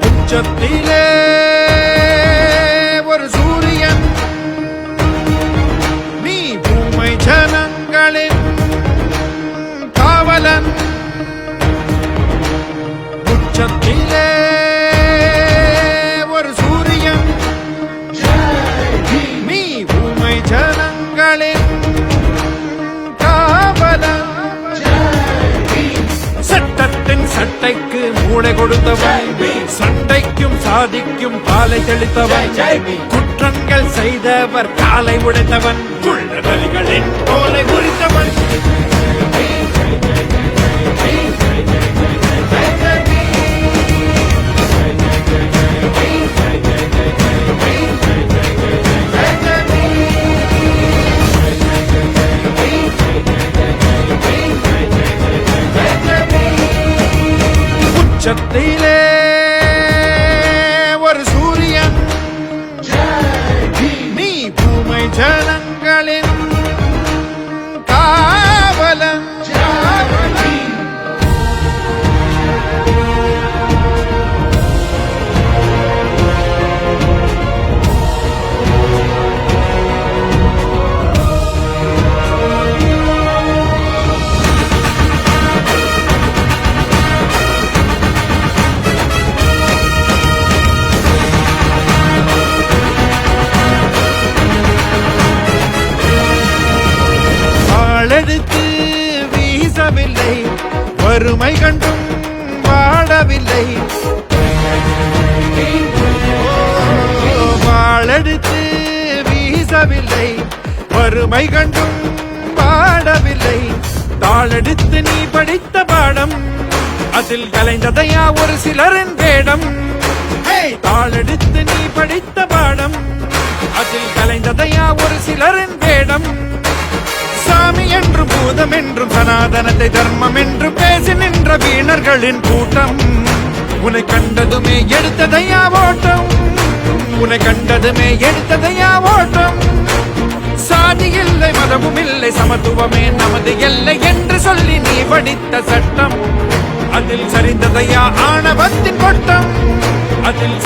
உச்சத்திலே ஒரு சூரியன், நீ பூமை ஜனங்களின் காவலன். உச்சத்திலே ஒரு சூரியன், நீ பூமை ஜனங்களின் காவலன். சட்டத்தின் சட்டைக்கு மூளை கொடுத்தவன், சண்டைக்கும் சாதிக்கும் பாலை தெளித்தவன், குற்றங்கள் செய்தவர் காலை உடைத்தவன், குள்ளகளின் தோலை உரித்தவன். உச்சத்திலே ஒரு சூரியன், நீ பூமை ஜனங்களின் காவலன். எடுத்து வீசவில்லை, வறுமை கண்டும் வாழவில்லை. வாழெடுத்து வீசவில்லை, வறுமை கண்டும் வாழவில்லை. தாளெடுத்து நீ படித்த பாடம், அதில் கலைந்ததையா ஒரு சிலரின் வேடம். தாளெடுத்து நீ படித்த பாடம், அதில் கலைந்ததையா ஒரு சிலரின் வேடம். சாமி என்றும் பூதம் என்றும் சனாதனத்தை தர்மம் என்று பேசி நின்ற வீணர்களின் கூட்டம். உன்னை கண்டதுமே எடுத்ததையா ஓட்டம், உன்னை கண்டதுமே எடுத்ததையா ஓட்டம். சாதி இல்லை மதமும் இல்லை, சமத்துவமே நமது எல்லை என்று சொல்லி நீ படித்த சட்டம், அதில் சரிந்ததையா ஆணவத்தின் கொட்டம், அதில்